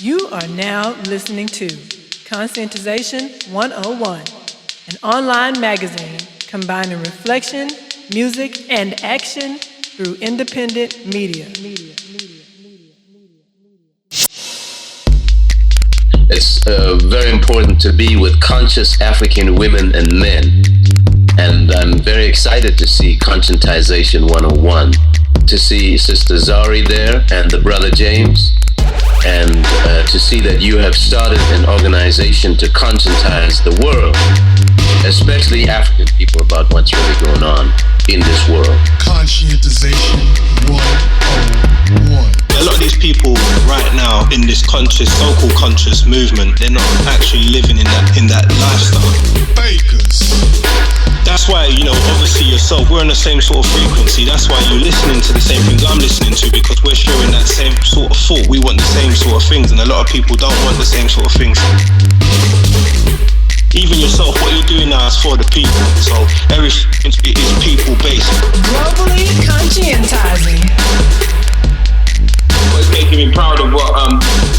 You are now listening to Conscientization 101, an online magazine combining reflection, music, and action through independent media. It's very important to be with conscious African women and men. And I'm very excited to see Conscientization 101, to see Sister Zari there and the brother James, and to see that you have started an organization to conscientize the world, especially African people, about what's really going on in this world. Conscientization 101. A lot of these people right now in this conscious, so-called conscious movement, they're not actually living in that lifestyle. Bakers. That's why, obviously yourself, we're on the same sort of frequency. That's why you're listening to the same things I'm listening to, because we're sharing that same sort of thought. We want the same sort of things, and a lot of people don't want the same sort of things. Even yourself, what you're doing now is for the people. So everything is people-based. Globally conscientizing. What's making me proud of what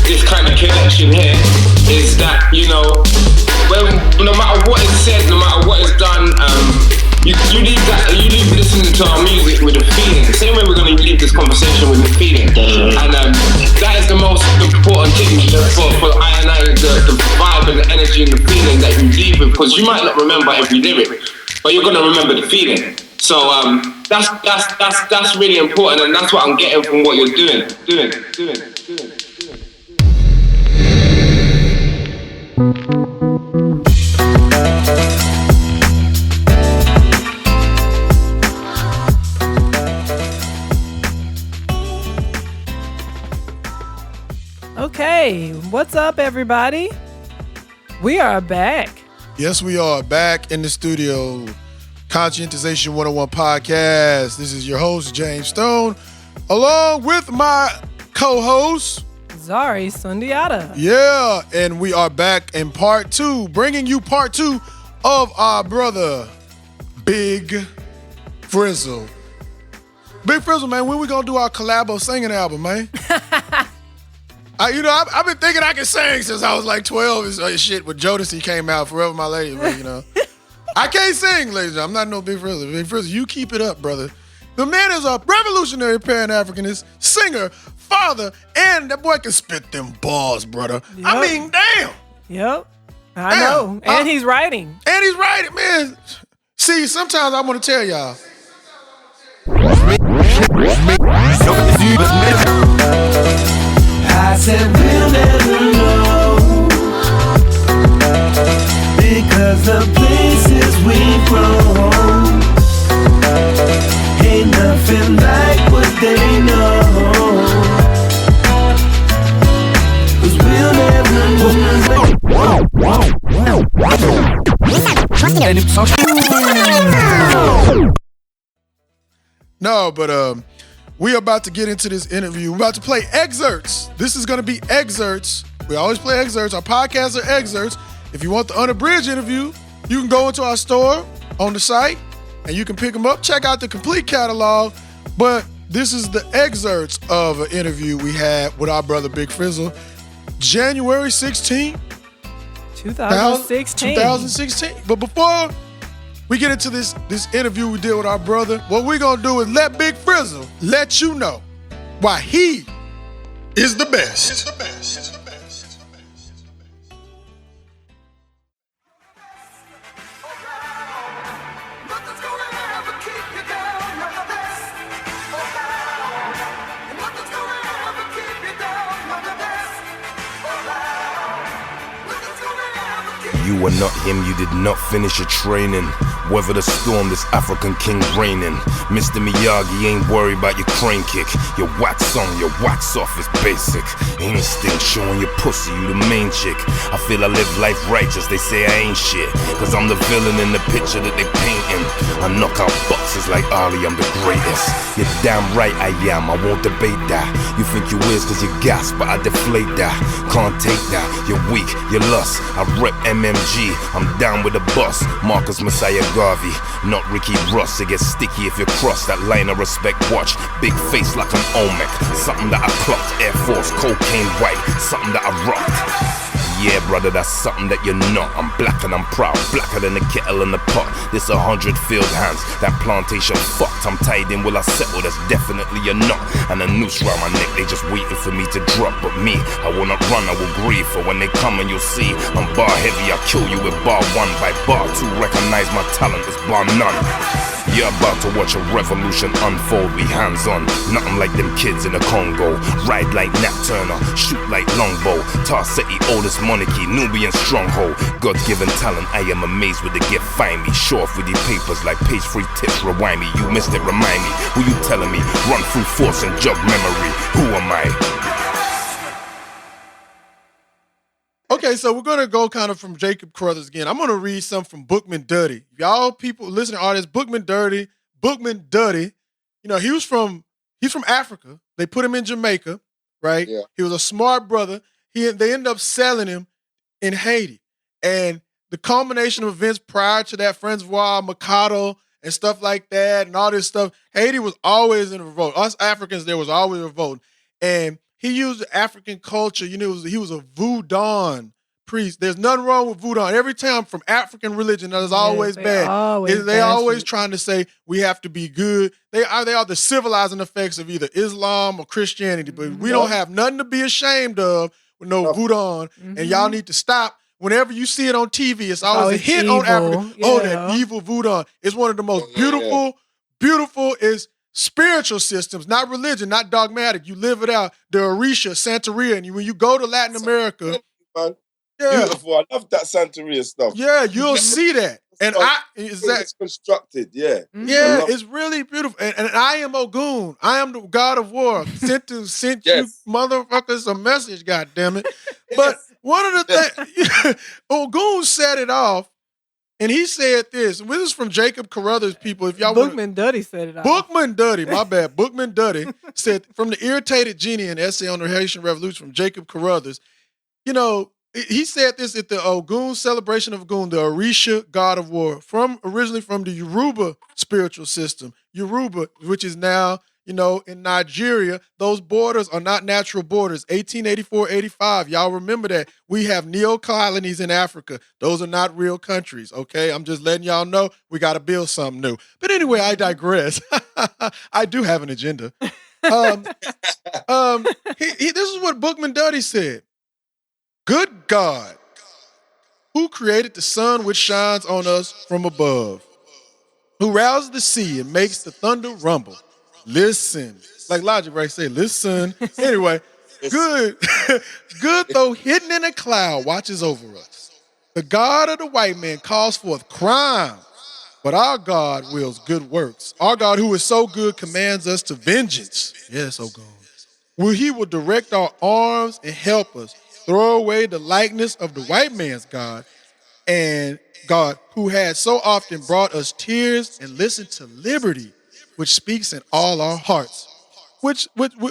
this kind of connection here is that, no matter what is said, no matter what is done, you leave listening to our music with a feeling. The same way we're going to leave this conversation with a feeling. And that is the most important thing for I and I, the vibe and the energy and the feeling that you leave with, because you might not remember every lyric, but you're going to remember the feeling. So that's really important, and that's what I'm getting from what you're doing. Okay, what's up, everybody? We are back. Yes, we are back in the studio. Conscientization 101 podcast. This is your host, James Stone, along with my co-host, Zari Sundiata. Yeah, and we are back in part 2, bringing you part 2 of our brother, Big Frizzle. Big Frizzle, man, when we gonna do our collabo singing album, man? I've been thinking I can sing since I was like 12 and shit when Jodeci came out, Forever My Lady, but I can't sing, ladies. I'm not no Big Frizzle. Big Frizzle, you keep it up, brother. The man is a revolutionary Pan-Africanist, singer, father, and that boy can spit them balls, brother. Yep. I mean, damn. Yep. I know. And he's writing. Man. See, sometimes I want to tell y'all. I said we'll never know, because the places we've grown ain't nothing like what they know. 'Cause we'll never know. No, but we are about to get into this interview. We're about to play excerpts. This is going to be excerpts. We always play excerpts. Our podcasts are excerpts. If you want the unabridged interview, you can go into our store on the site and you can pick them up. Check out the complete catalog. But this is the excerpts of an interview we had with our brother Big Frizzle, January 16th, 2016. But before we get into this interview we did with our brother, what we're going to do is let Big Frizzle let you know why he is the best. You are not him, you did not finish your training. Weather the storm, this African king reigning. Mr. Miyagi ain't worried about your crane kick. Your wax on, your wax off is basic. Instinct showing your pussy, you the main chick. I feel I live life righteous, they say I ain't shit. Cause I'm the villain in the picture that they painting. I knock out boxes like Ali, I'm the greatest. You're damn right I am, I won't debate that. You think you is cause you gas, but I deflate that. Can't take that, you're weak, you're lust. I rep MMA MG, I'm down with the boss, Marcus Messiah Garvey, not Ricky Ross. It gets sticky if you cross that line of respect. Watch, big face like an Olmec, something that I clocked. Air Force, cocaine white, something that I rocked. Yeah, brother, that's something that you're not. I'm black and I'm proud, blacker than the kettle in the pot. This 100 field hands, that plantation fucked. I'm tied in, will I settle? That's definitely a knot. And a noose round my neck, they just waiting for me to drop. But me, I will not run, I will grieve. For when they come and you'll see, I'm bar heavy, I'll kill you with bar 1. By bar 2, recognize my talent is bar none. You're about to watch a revolution unfold, we hands on. Nothing like them kids in the Congo. Ride like Nat Turner, shoot like Longbow. Tarseti, oldest monarchy, Nubian stronghold. God's given talent, I am amazed with the gift. Find me, show off with your papers like page 3 tips. Rewind me, you missed it, remind me. Who you telling me? Run through force and jog memory. Who am I? Okay, so we're gonna go kind of from Jacob Carruthers again. I'm gonna read some from Bookman Duddy. Y'all people listening artists, Bookman Duddy. You know, he's from Africa. They put him in Jamaica, right? Yeah. He was a smart brother. They ended up selling him in Haiti. And the culmination of events prior to that, Francois, Mikado, and stuff like that, and all this stuff, Haiti was always in revolt. Us Africans, there was always revolt. And he used the African culture. You know, he was a Voodoo priest. There's nothing wrong with Voodoo. Every time from African religion, that is always bad. They always trying to say we have to be good. They are the civilizing effects of either Islam or Christianity. But we don't have nothing to be ashamed of with no Voodoo. And y'all need to stop. Whenever you see it on TV, it's always a hit evil. on Africa. Yeah. Oh, that evil Voodoo. It's one of the most beautiful is spiritual systems, not religion, not dogmatic. You live it out. The Orisha, Santeria, and when you go to Latin America, Beautiful. I love that Santeria stuff. Yeah, you'll see that. And it's constructed, yeah. Yeah, it's really beautiful. And I am Ogun. I am the God of War. Sent you motherfuckers a message, goddammit. But one of the things, Ogun set it off, and he said this. And this is from Jacob Carruthers, people. If y'all Bookman Duddy said it off. Bookman Duddy, my bad. Bookman Duddy said, from the irritated genie, an essay on the Haitian Revolution from Jacob Carruthers, you know, he said this at the Ogun celebration of Ogun, the Orisha god of war, originally from the Yoruba spiritual system. Yoruba, which is now, you know, in Nigeria, those borders are not natural borders. 1884-85, y'all remember that. We have neo-colonies in Africa. Those are not real countries, okay? I'm just letting y'all know we got to build something new. But anyway, I digress. I do have an agenda. This is what Bookman Duddy said. Good God, who created the sun which shines on us from above, who rouses the sea and makes the thunder rumble. Listen, like Logic right say, listen. Anyway, good though hidden in a cloud watches over us. The God of the white man calls forth crime, but our God wills good works. Our God who is so good commands us to vengeance. Yes, oh God. He will direct our arms and help us. Throw away the likeness of the white man's God and God who had so often brought us tears and listened to liberty, which speaks in all our hearts. What was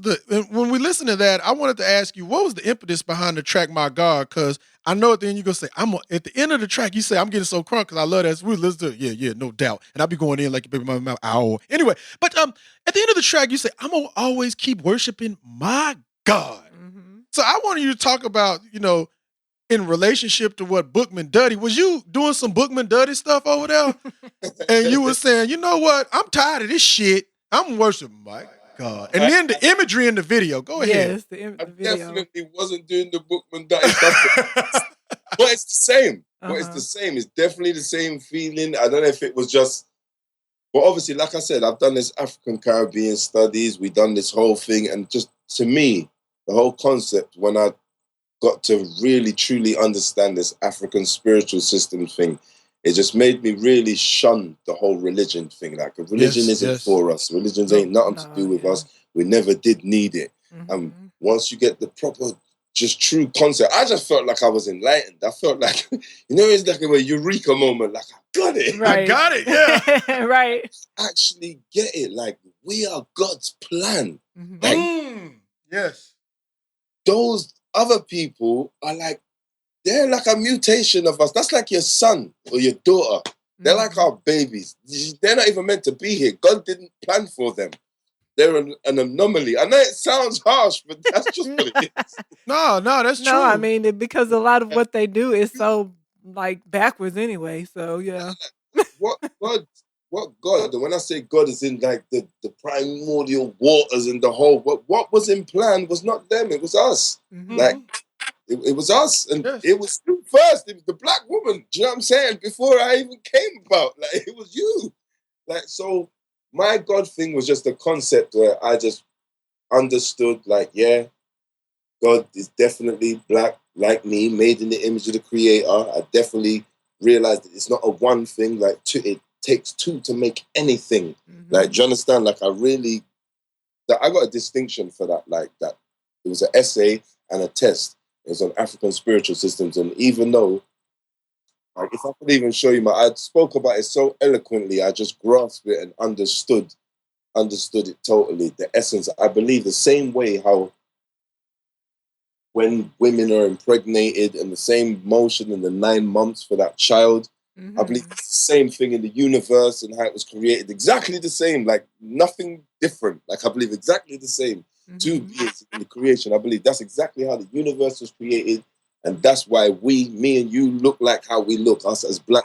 the, when we listen to that, I wanted to ask you, what was the impetus behind the track, My God? Because I know at the end you're going to say, at the end of the track, you say, I'm getting so crunk because I love that. So we listen to it. Yeah, no doubt. And I'll be going in like a baby mama owl. Anyway, but at the end of the track, you say, I'm going to always keep worshiping my God. So I wanted you to talk about, you know, in relationship to what Bookman Duddy, was you doing some Bookman Duddy stuff over there? And you were saying, you know what? I'm tired of this shit. I'm worshiping my God. And then the imagery in the video. Go ahead. Yes, I definitely wasn't doing the Bookman Duddy stuff. But it's the same. But it's the same. It's definitely the same feeling. I don't know if it was just, but obviously, like I said, I've done this African Caribbean studies. We've done this whole thing. And just to me, the whole concept, when I got to really, truly understand this African spiritual system thing, it just made me really shun the whole religion thing. Like, religion isn't for us. Religions ain't nothing to do with us. We never did need it. Once you get the proper, just true concept, I just felt like I was enlightened. I felt like, you know, it's like a eureka moment. Like, I got it. Right. I got it, yeah. Right. Actually get it. Like, we are God's plan. Like, Yes. those other people are like, they're like a mutation of us. That's like your son or your daughter. They're like our babies. They're not even meant to be here. God didn't plan for them. They're an anomaly. I know it sounds harsh, but that's just what it is. No, that's true. No, I mean, because a lot of what they do is so, like, backwards anyway. So, yeah. What God, and when I say God is in like the primordial waters and the whole, what was in plan was not them, it was us. Like, it was us, and it was you first. It was the black woman. Do you know what I'm saying? Before I even came about, like it was you. Like, so my God thing was just a concept where I just understood, like, yeah, God is definitely black, like me, made in the image of the Creator. I definitely realized that it's not a one thing. Like, it takes two to make anything. Like, do you understand? Like, I got a distinction for that. Like, that it was an essay and a test. It was on African spiritual systems, and even though, like, if I could even show you I spoke about it so eloquently, I just grasped it and understood it totally. The essence, I believe, the same way how when women are impregnated and the same motion in the 9 months for that child, I believe it's the same thing in the universe and how it was created. Exactly the same, like nothing different. Like, I believe exactly the same. Two beings in the creation. I believe that's exactly how the universe was created, and that's why me and you look like how we look, us as black.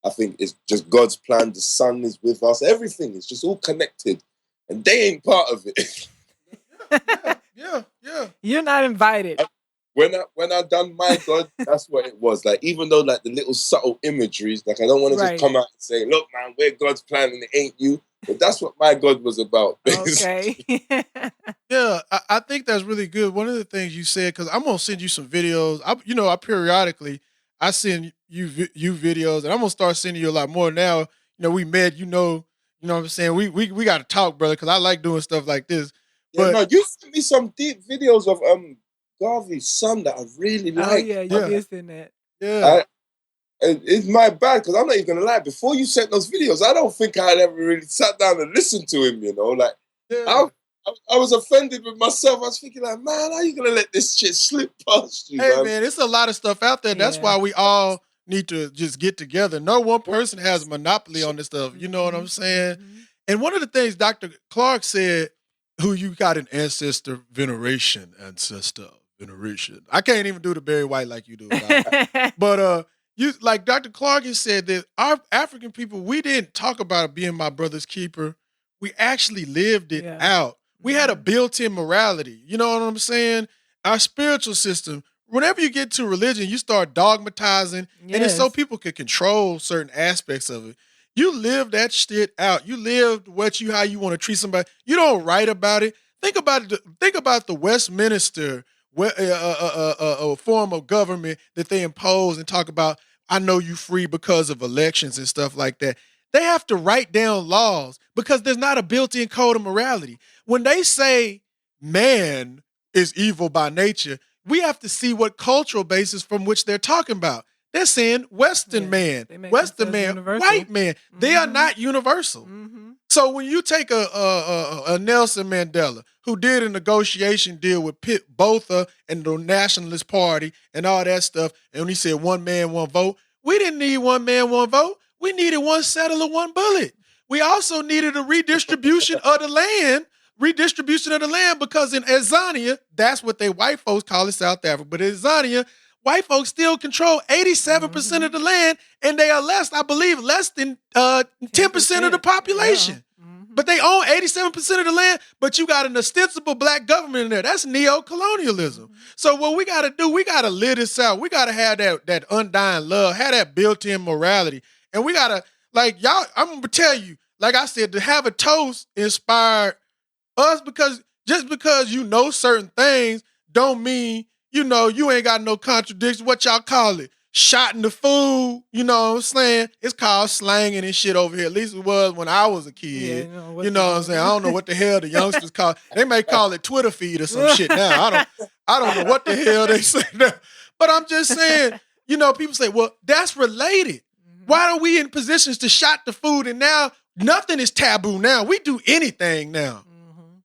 I think it's just God's plan. The sun is with us. Everything is just all connected, and they ain't part of it. Yeah. You're not invited. When I done my God, that's what it was. Like, even though like the little subtle imageries, like I don't want to just come out and say, look, man, we're God's plan and it ain't you. But that's what my God was about. Basically. Okay. Yeah, I think that's really good. One of the things you said, because I'm gonna send you some videos. I periodically I send you videos, and I'm gonna start sending you a lot more now. We met. You know what I'm saying. We got to talk, brother, because I like doing stuff like this. Yeah, no, you sent me some deep videos of Garvey's son that I really like. Oh yeah, you did send that. Yeah. It's my bad, because I'm not even gonna lie. Before you sent those videos, I don't think I'd ever really sat down and listened to him. Like, I was offended with myself. I was thinking, like, man, how are you gonna let this shit slip past you? Hey, man, it's a lot of stuff out there. That's why we all need to just get together. No one person has a monopoly on this stuff. You know what I'm saying? And one of the things Dr. Clark said, who you got an ancestor veneration. I can't even do the Barry White like you do. But you, like Dr. Clark has said, that our African people, we didn't talk about being my brother's keeper. We actually lived it out. We had a built-in morality. You know what I'm saying? Our spiritual system, whenever you get to religion, you start dogmatizing, and it's so people can control certain aspects of it. You live that shit out. You lived how you want to treat somebody. You don't write about it. Think about it. Think about the Westminster form of government that they impose and talk about, I know you free because of elections and stuff like that. They have to write down laws because there's not a built-in code of morality. When they say man is evil by nature, we have to see what cultural basis from which they're talking about. They're saying Western man, universal. White man. They are not universal. So when you take a Nelson Mandela, who did a negotiation deal with Botha and the Nationalist Party and all that stuff, and when he said one man, one vote, we didn't need one man, one vote. We needed one settler, one bullet. We also needed a redistribution of the land. Because in Azania, that's what they white folks call it, South Africa. But in Azania, white folks still control 87% of the land, and they are less than 10% of the population. But they own 87% of the land, but you got an ostensible black government in there. That's neo-colonialism. So what we got to do, we got to live this out. We got to have that undying love, have that built-in morality. And we got to, like, y'all, I'm going to tell you, like I said, to have a toast inspired us, because just because you know certain things don't mean, you ain't got no contradiction. What y'all call it? Shotting the food, you know what I'm saying? It's called slanging and shit over here. At least it was when I was a kid. You know what I'm saying? I don't know what the hell the youngsters call it. They may call it Twitter feed or some shit now. I don't know what the hell they say now. But I'm just saying, people say, well, that's related. Why are we in positions to shot the food, and now nothing is taboo now? We do anything now.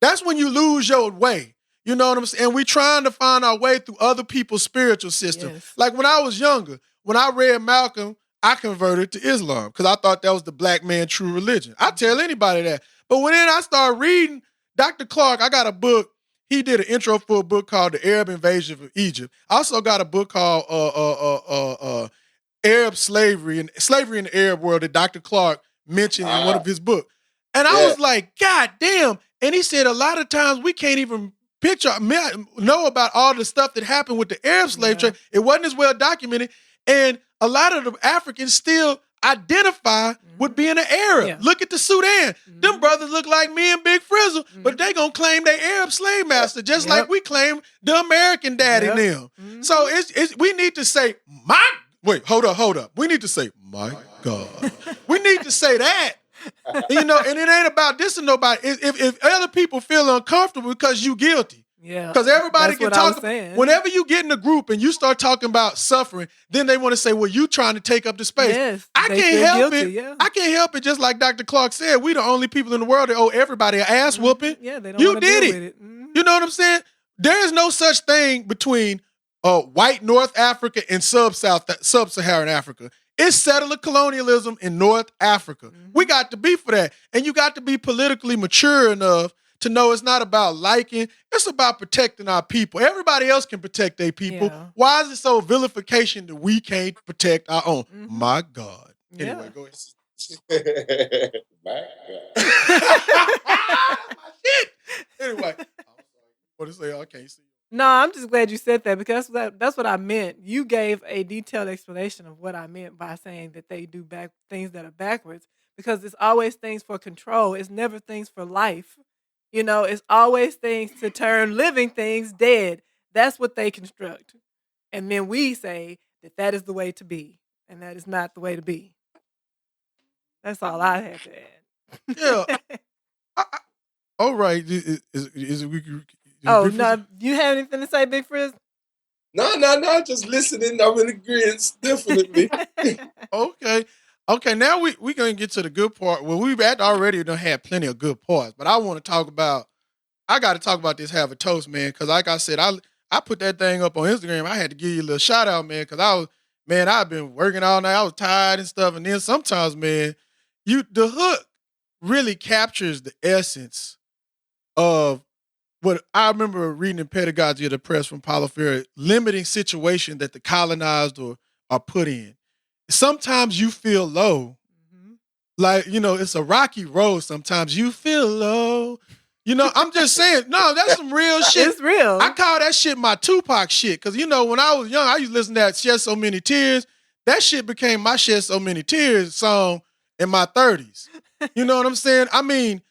That's when you lose your way. You know what I'm saying? And we trying to find our way through other people's spiritual system. Yes. Like when I was younger, when I read Malcolm, I converted to Islam because I thought that was the black man true religion. I tell anybody that. But when then I started reading Dr. Clark, I got a book. He did an intro for a book called The Arab Invasion of Egypt. I also got a book called Arab Slavery and Slavery in the Arab World that Dr. Clark mentioned in one of his books. And I was like, God damn. And he said a lot of times we can't even know about all the stuff that happened with the Arab slave trade. It wasn't as well documented. And a lot of the Africans still identify with being an Arab. Yeah. Look at the Sudan. Them brothers look like me and Big Frizzle, but they gonna claim they Arab slave master just like we claim the American dad in them. So it's we need to say, hold up. We need to say, my God. We need to say that. You know, and it ain't about dissing nobody. If other people feel uncomfortable because you guilty. Yeah. Because everybody can talk. Whenever you get in a group and you start talking about suffering, then they want to say, well, you trying to take up the space. Yes, I can't help it. Yeah. I can't help it, just like Dr. Clark said, we the only people in the world that owe everybody an ass whooping. Yeah, they don't you did it. With it. You know what I'm saying? There is no such thing between white North Africa and sub-Saharan Africa. It's settler colonialism in North Africa. We got to be for that. And you got to be politically mature enough to know it's not about liking, it's about protecting our people. Everybody else can protect their people. Yeah. Why is it so vilification that we can't protect our own? My God. Anyway, go ahead. My God. Shit. Anyway. What to say? I can't see. No, I'm just glad you said that because that's what I meant. You gave a detailed explanation of what I meant by saying that they do things that are backwards because it's always things for control. It's never things for life. You know, it's always things to turn living things dead. That's what they construct. And then we say that is the way to be, and that is not the way to be. That's all I have to add. Yeah. All right. No, you have anything to say, Big Frizz? No, just listening. I'm in agreement, definitely. Okay, now we're going to get to the good part. Well, we've already done had plenty of good parts, but I got to talk about this Have a Toast, man, because like I said, I put that thing up on Instagram. I had to give you a little shout out, man, because I've been working all night. I was tired and stuff, and then sometimes, man, the hook really captures the essence of what I remember reading in Pedagogy of the Press from Paulo Freire, limiting situation that the colonized are put in. Sometimes you feel low. Like, you know, it's a rocky road. Sometimes you feel low. You know, I'm just saying, no, that's some real shit. It's real. I call that shit my Tupac shit. Because, you know, when I was young, I used to listen to that Shed So Many Tears. That shit became my Shed So Many Tears song in my 30s. You know what I'm saying? I mean,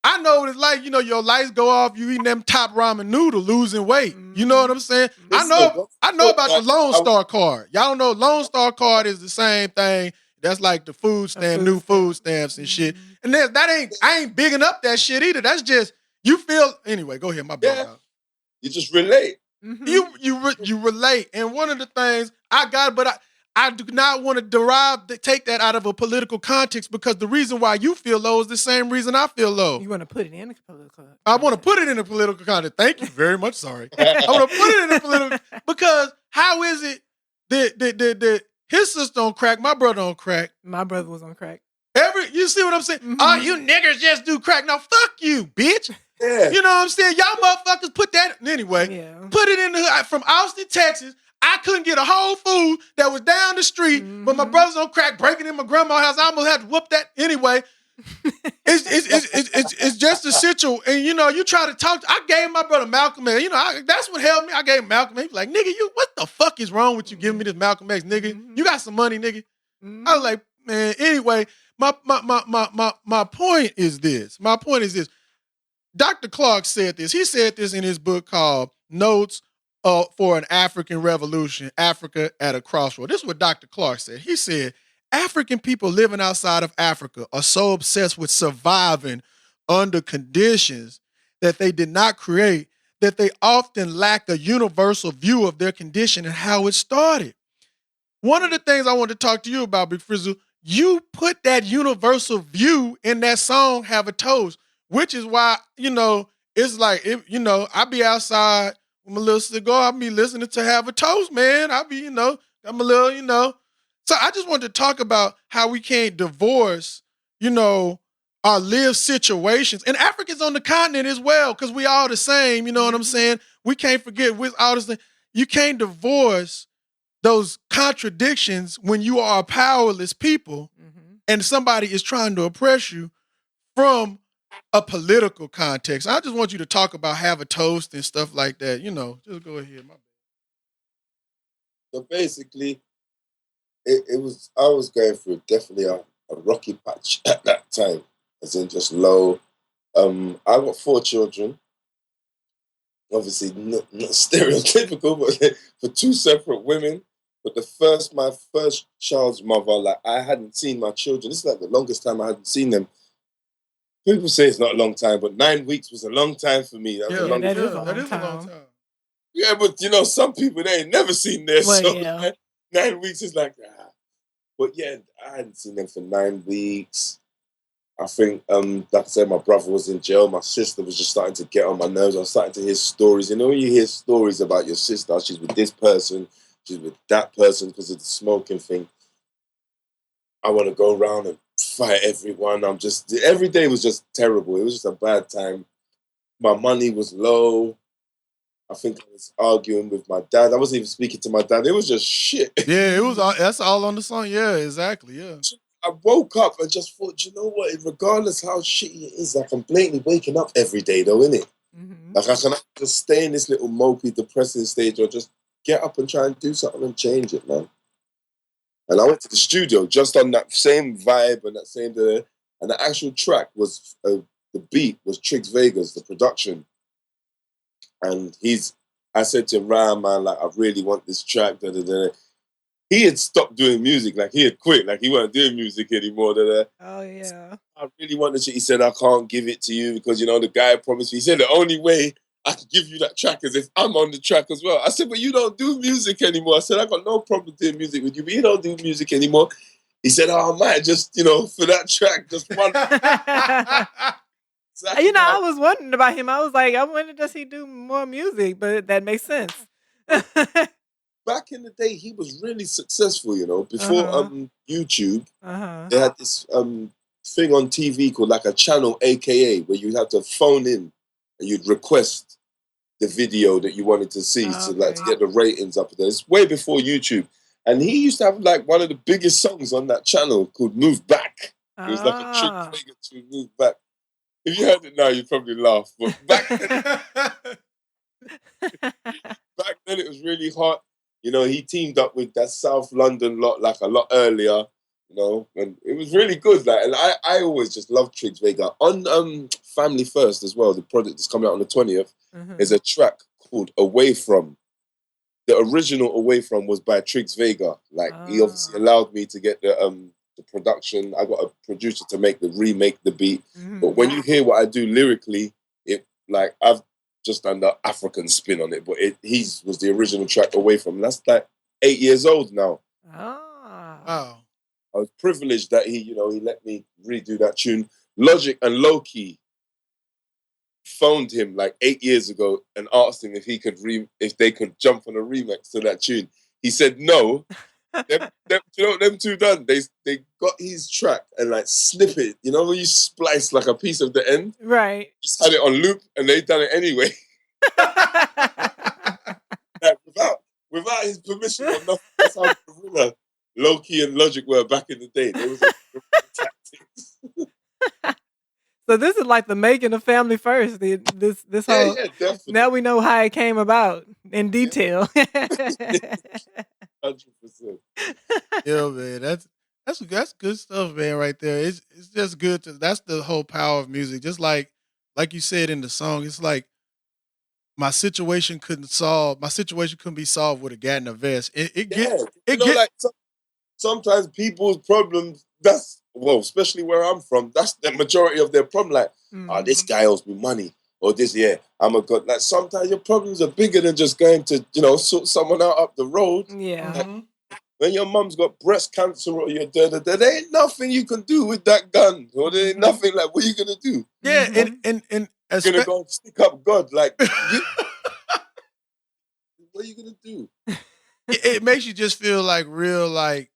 I know what it's like, you know, your lights go off, you eating them top ramen noodle, losing weight. You know what I'm saying? I know about the Lone Star card. Y'all don't know Lone Star card is the same thing. That's like the food stamp, new food stamps and shit. And I ain't bigging up that shit either. That's just, you feel, anyway, go ahead, my bad. Yeah. You just relate. You relate. And one of the things I do not want to take that out of a political context because the reason why you feel low is the same reason I feel low. You want to put it in a political context. I want to put it in a political context. Thank you very much. Sorry. I want to put it in a political because how is it that his sister on crack, my brother on crack. My brother was on crack. You see what I'm saying? Oh, you niggers just do crack. Now, fuck you, bitch. Yeah. You know what I'm saying? Y'all motherfuckers put that, anyway, put it in from Austin, Texas. I couldn't get a Whole Food that was down the street, but my brother's on crack breaking in my grandma's house. I almost had to whoop that anyway. It's just a situation. And, you know, you try to talk. I gave my brother Malcolm X. You know, that's what helped me. I gave him Malcolm X. He was like, nigga, what the fuck is wrong with you giving me this Malcolm X, nigga? You got some money, nigga. I was like, man, anyway, my point is this. My point is this. Dr. Clark said this. He said this in his book called Notes for an African Revolution, Africa at a Crossroad. This is what Dr. Clark said. He said, African people living outside of Africa are so obsessed with surviving under conditions that they did not create that they often lack a universal view of their condition and how it started. One of the things I want to talk to you about, Big Frizzle, you put that universal view in that song, Have a Toast, which is why, you know, it's like, I be outside with my little cigar. I be listening to Have a Toast, man. I be, I'm a little. So I just wanted to talk about how we can't divorce, our lived situations. And Africans on the continent as well, because we all the same, you know what I'm saying? We can't forget with all this thing. You can't divorce those contradictions when you are a powerless people and somebody is trying to oppress you from a political context. I just want you to talk about Have a Toast and stuff like that. Just go ahead. My bad. So basically, I was going through definitely a rocky patch at that time, as in just low. I got 4 children. Obviously, not stereotypical, but for 2 separate women. But my first child's mother, like I hadn't seen my children. This is like the longest time I hadn't seen them. People say it's not a long time, but 9 weeks was a long time for me. That is a long time. Yeah, but some people, they ain't never seen this. Well, so yeah. 9 weeks is like, But yeah, I hadn't seen them for 9 weeks. I think, like I said, my brother was in jail. My sister was just starting to get on my nerves. I was starting to hear stories. When you hear stories about your sister, she's with this person, she's with that person because of the smoking thing. I want to go around and fight everyone. Every day was just terrible. It was just a bad time. My money was low. I think I was arguing with my dad. I wasn't even speaking to my dad. It was just shit. Yeah, that's all on the song. Yeah, exactly. Yeah. I woke up and just thought, you know what? Regardless how shitty it is, like I'm blatantly waking up every day, though, innit? Mm-hmm. Like I can just stay in this little mopey, depressing stage, or just get up and try and do something and change it, man. And I went to the studio just on that same vibe and that same, and the actual track was the beat was Triggs Vega's, the production, and I said to him, "Ryan, man, like I really want this track." Da, da, da. He had stopped doing music, like he had quit, like he wasn't doing music anymore. Oh yeah. I really want the shit. He said, "I can't give it to you because the guy promised me." He said, "The only way I can give you that track is if I'm on the track as well." I said, "But you don't do music anymore." I said, "I got no problem doing music with you, but you don't do music anymore." He said, "Oh, I might just, for that track, just one." Exactly. I was wondering about him. I was like, I wonder, does he do more music? But that makes sense. Back in the day, he was really successful, before YouTube. They had this thing on TV called like a channel AKA, where you'd have to phone in and you'd request the video that you wanted to see to get the ratings up there. It's way before YouTube. And he used to have like one of the biggest songs on that channel called Move Back. It was like a trick figure to Move Back. If you heard it now, you'd probably laugh. But back then it was really hot. He teamed up with that South London lot like a lot earlier, and it was really good. Like, and I always just loved Triggs Vega. On Family First as well, the project that's coming out on the 20th, is a track called Away From. The original Away From was by Triggs Vega. Like, he obviously allowed me to get the production. I got a producer to remake the beat. But when you hear what I do lyrically, I've just done the African spin on it, but his was the original track Away From. And that's like 8 years old now. Wow. I was privileged that he let me redo that tune. Logic and Loki phoned him like 8 years ago and asked him if they could jump on a remix to that tune. He said no. Them two done. They got his track and like snip it. When you splice like a piece of the end, right? Just had it on loop, and they done it anyway. Like, without his permission or nothing. That's how guerrilla Loki and Logic were back in the day. There was tactics. So this is like the making of Family First. This whole. Yeah, definitely. Now we know how it came about in detail. 100%. Yeah, man, that's good stuff, man. Right there, it's just good. That's the whole power of music. Just like you said in the song, it's like my situation couldn't be solved with a gat and a vest. Sometimes people's problems. Especially where I'm from, that's the majority of their problem. Like, this guy owes me money, or this, I'm a god. Like, sometimes your problems are bigger than just going to, sort someone out up the road. Yeah. Like, when your mum's got breast cancer or you're dead, there ain't nothing you can do with that gun, or there ain't nothing. Like, what are you gonna do? Yeah, and gonna go stick up God. Like, what are you gonna do? It makes you just feel like real, like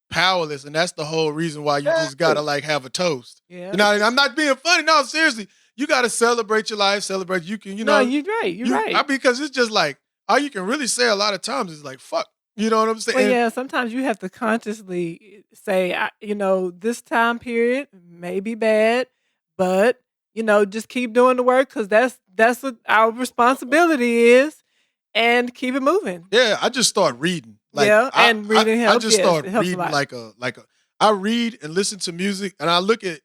powerless, and that's the whole reason why you just gotta like have a toast. Yeah. You know, I'm not being funny. No, seriously, you gotta celebrate your life. Celebrate. You can, you know. No, you're right. You're right. Because it's just like all you can really say a lot of times is like fuck. You know what I'm saying? Well, yeah. Sometimes you have to consciously say, this time period may be bad, but just keep doing the work because that's what our responsibility is. And keep it moving. Yeah, I just start reading. And reading helps. I just start reading like a. I read and listen to music, and I look at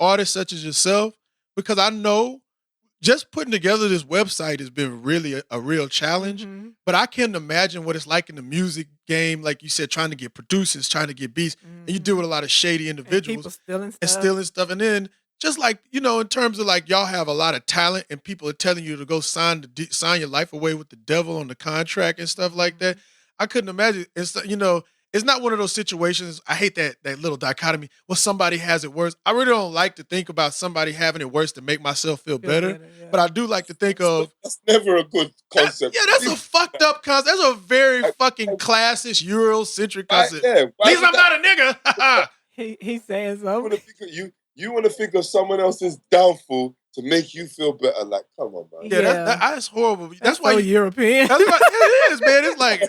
artists such as yourself because I know just putting together this website has been really a real challenge. Mm-hmm. But I can't imagine what it's like in the music game, like you said, trying to get producers, trying to get beats, and you deal with a lot of shady individuals and people stealing stuff, and then. Just like, in terms of like y'all have a lot of talent and people are telling you to go sign your life away with the devil on the contract and stuff like that. I couldn't imagine. It's not one of those situations. I hate that little dichotomy. Well, somebody has it worse. I really don't like to think about somebody having it worse to make myself feel better. Yeah. But I do like to think of. That's never a good concept. That's a fucked up concept. That's a very fucking classist, Eurocentric concept. At least I'm not a nigga. He's saying something. You want to think of someone else's downfall to make you feel better. Like, come on, man. Yeah. That's horrible. That's why so European. That's why it is, man. It's like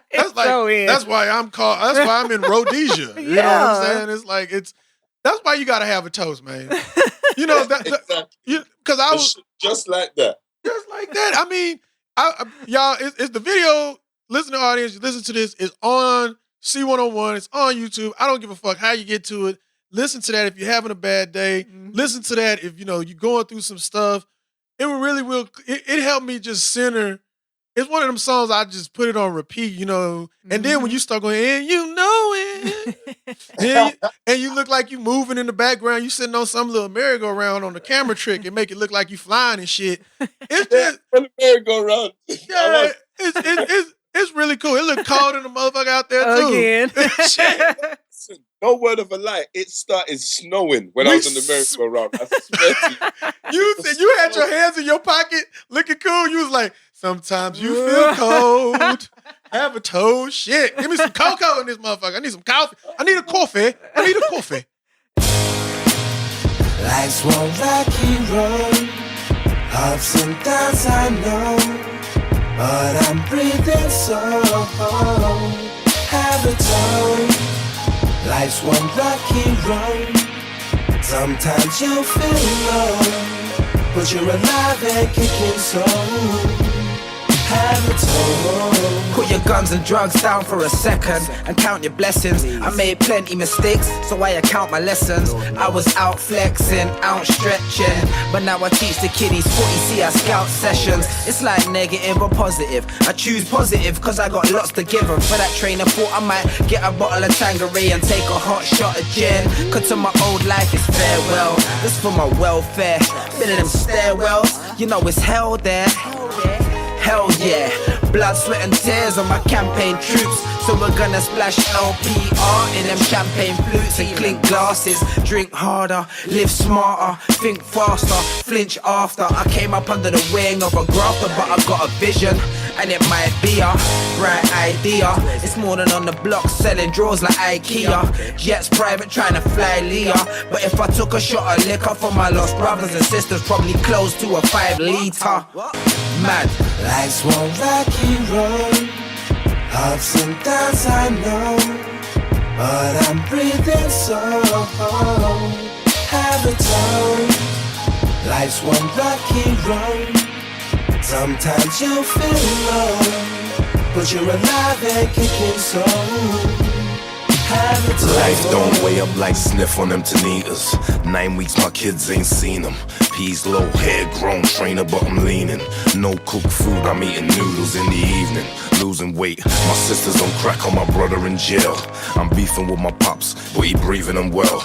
that's why I'm in Rhodesia. You know what I'm saying? It's like that's why you gotta have a toast, man. Because I was just like that. Just like that. I mean, y'all, it's the video. Listening audience, listen to this. It's on C101. It's on YouTube. I don't give a fuck how you get to it. Listen to that if you're having a bad day. Mm-hmm. Listen to that if you're going through some stuff. It really will. It helped me just center. It's one of them songs I just put it on repeat, And then when you start going, and you know it, and you look like you moving in the background, you sitting on some little merry-go-round on the camera trick and make it look like you flying and shit. It's just on the merry-go-round. Yeah, it's really cool. It looked cold in the motherfucker out there too. Again. No word of a lie. It started snowing when I was in the merry-go-round. I swear to you. You had your hands in your pocket looking cool. You was like, sometimes you feel cold. Have a toast. Shit. Give me some cocoa in this motherfucker. I need some coffee. I need a coffee. Life's one rocky road. Ups and downs I know. But I'm breathing so have a toast. Life's one rocky road. Sometimes you feel low, but you're alive and kicking so. Have a toe. Put your guns and drugs down for a second and count your blessings. I made plenty mistakes, so I account my lessons. I was out flexing, out stretching, but now I teach the kiddies footy, see our scout sessions. It's like negative or positive. I choose positive cause I got lots to give them. For that trainer thought I might get a bottle of Tanqueray and take a hot shot of gin. Cause to my old life is farewell. This for my welfare. Been in them stairwells, it's hell there. Hell yeah, blood, sweat and tears on my campaign troops. So we're gonna splash LPR in them champagne flutes and clink glasses. Drink harder, live smarter, think faster, flinch after. I came up under the wing of a grafter, but I got a vision. And it might be a bright idea. It's more than on the block selling drawers like IKEA. Jets private trying to fly Leah. But if I took a shot of liquor for my lost brothers and sisters, probably close to a 5 liter. Mad. Life's one rocky road. Ups and downs I know. But I'm breathing so have a toe. Life's one rocky road. Sometimes you feel low, but you're alive and kicking so. Life don't weigh up like sniff on them Tanitas. 9 weeks my kids ain't seen them. Peas low, hair grown, trainer but I'm leaning. No cooked food, I'm eating noodles in the evening. Losing weight, my sister's on crack on my brother in jail. I'm beefing with my pops, but he breathing them well.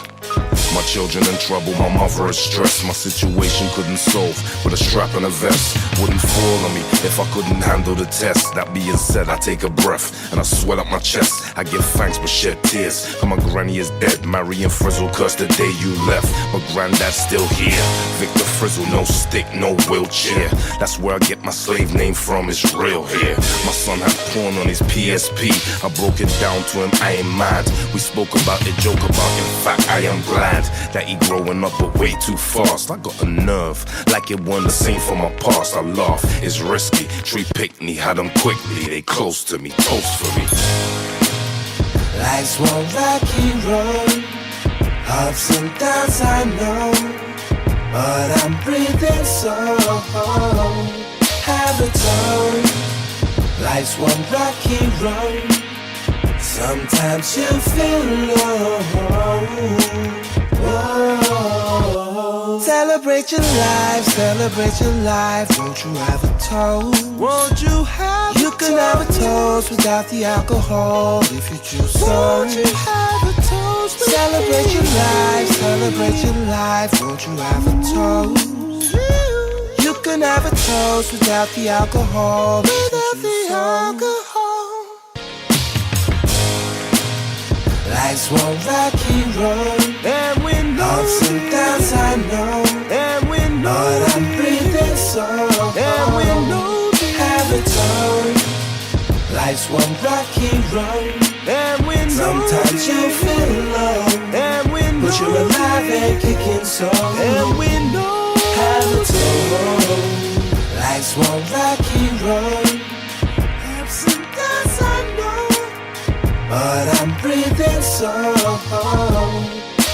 My children in trouble, my mother is stressed. My situation couldn't solve with a strap and a vest. Wouldn't fall on me if I couldn't handle the test. That being said, I take a breath and I swell up my chest. I give thanks but shed tears, cause my granny is dead. Mary and Frizzle cursed the day you left. My granddad's still here. Victor Frizzle, no stick, no wheelchair. That's where I get my slave name from, it's real here. My son had porn on his PSP. I broke it down to him, I ain't mad. We spoke about it, joke about it. In fact, I am glad that he growing up but way too fast. I got a nerve, like it wasn't the same from my past. I laugh, it's risky. Tree Pickney had them quickly. They close to me, toast for me. Life's one rocky road, ups and downs I know, but I'm breathing so have a tone. Life's one rocky road, sometimes you feel low. Whoa. Celebrate your life, won't you have a toast? Won't you have You can have a toast without the alcohol if you choose so. Won't you have a toast? Celebrate your life, won't you have a toast? You can have a toast without the alcohol. Without the alcohol. Life's one rocky road, and we know ups and downs I know, and we know but I'm breathing so and we know have a tone. Life's one rocky road, and we know sometimes you feel low, and we know but you're alive and kicking so, and we know have a tone. Life's one rocky road, ups and downs I know, but I'm breathing so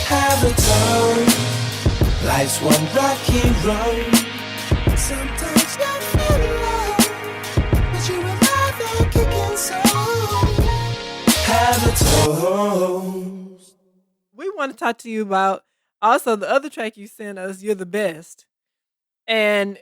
have a tone. Life's one rocky road, sometimes you feel low, but you're alive and kicking so have a tone. We want to talk to you about also the other track you sent us, You're the Best. And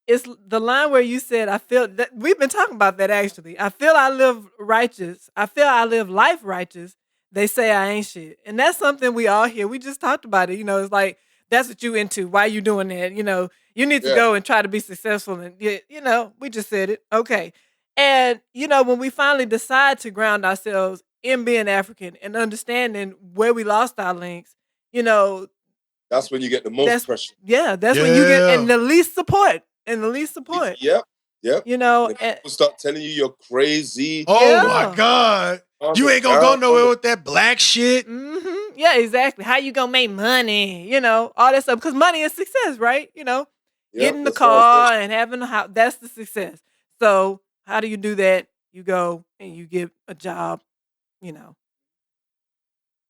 it's the line where you said, I feel that we've been talking about that actually. I feel I live righteous. I feel I live life righteous. They say I ain't shit. And that's something we all hear. We just talked about it. You know, it's like, that's what you into. Why you doing that? You know, you need to go and try to be successful. And, you know, we just said it. Okay. And, you know, when we finally decide to ground ourselves in being African and understanding where we lost our links, you know. That's when you get the most pressure. Yeah, that's when you get and the least support. Yep. You know. And people start telling you you're crazy. Oh, my God. You ain't gonna go nowhere with that black shit. Mm-hmm. Yeah, exactly. How you gonna make money? You know, all that stuff. Because money is success, right? You know, getting the car and having a house, that's the success. So how do you do that? You go and you get a job, you know.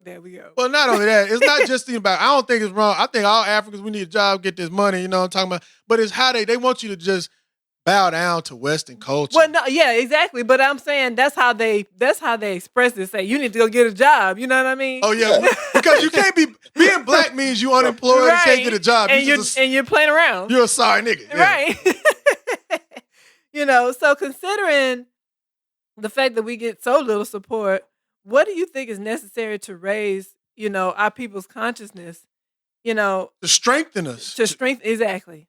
There we go. Well, not only that, it's not just about, I don't think it's wrong. I think all Africans, we need a job, get this money, you know what I'm talking about? But it's how they want you to just bow down to Western culture. Well, no, yeah, exactly. But I'm saying that's how they express it. Say you need to go get a job. You know what I mean? Oh yeah, because you can't being black means you unemployed and can't get a job. And you're playing around. You're a sorry nigga, right? You know. So considering the fact that we get so little support, what do you think is necessary to raise, you know, our people's consciousness? You know, to strengthen us. Exactly.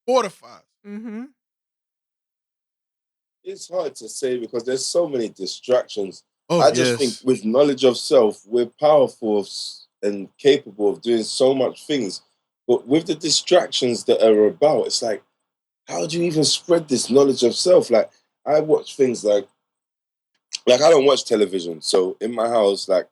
Fortify. Mm-hmm. It's hard to say because there's so many distractions. I just think with knowledge of self, we're powerful and capable of doing so much things. But with the distractions that are about, it's like, how do you even spread this knowledge of self? Like, I watch things like I don't watch television. So in my house, like,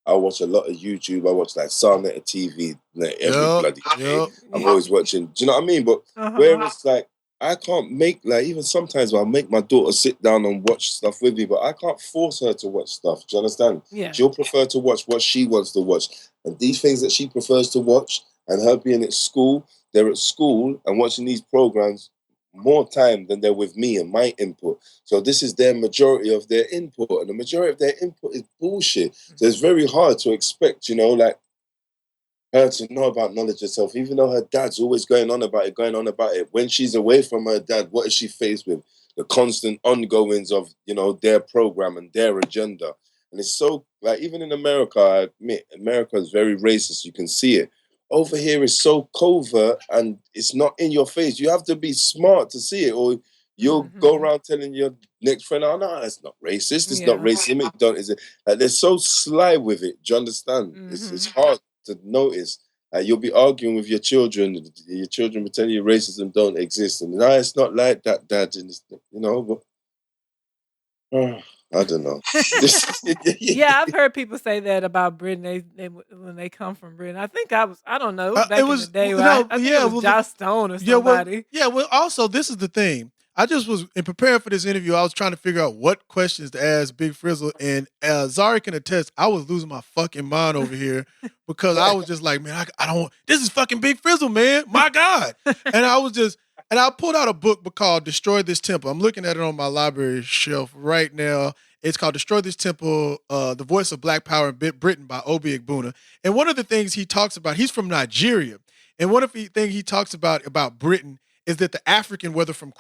I watch a lot of YouTube. I watch like Sarnet TV every bloody day. I'm always watching. Do you know what I mean? But where it's like, I can't make, like, even sometimes I'll make my daughter sit down and watch stuff with me, but I can't force her to watch stuff. Do you understand? Yeah. She'll prefer to watch what she wants to watch. And these things that she prefers to watch, and her being at school, they're at school and watching these programs more time than they're with me and my input. So this is their majority of their input, and the majority of their input is bullshit. So it's very hard to expect, you know, like, her to know about knowledge herself, even though her dad's always going on about it. When she's away from her dad, what is she faced with? The constant ongoings of, you know, their program and their agenda. And it's so, like, even in America, I admit, America is very racist. You can see it. over here is so covert and it's not in your face. You have to be smart to see it, or you'll go around telling your next friend, "Oh no, it's not racist. It's not racist. It don't." Is it? Like, they're so sly with it. Do you understand? It's hard to notice. You'll be arguing with your children. Your children will tell you racism don't exist, and no, it's not like that, Dad. And you know, but I don't know. Yeah, I've heard people say that about Britain. They when they come from Britain. I think I don't know. Back in the day, I think it was Josh Stone or somebody. Well, also, this is the thing. I just was, in preparing for this interview, I was trying to figure out what questions to ask Big Frizzle. And Zari can attest, I was losing my fucking mind over here because I was just like, man, I don't, this is fucking Big Frizzle, man. My God. And I pulled out a book called Destroy This Temple. I'm looking at it on my library shelf right now. It's called Destroy This Temple, The Voice of Black Power in Britain by Obi Egbuna. And one of the things he talks about, he's from Nigeria. And one of the things he talks about Britain is that the African, whether from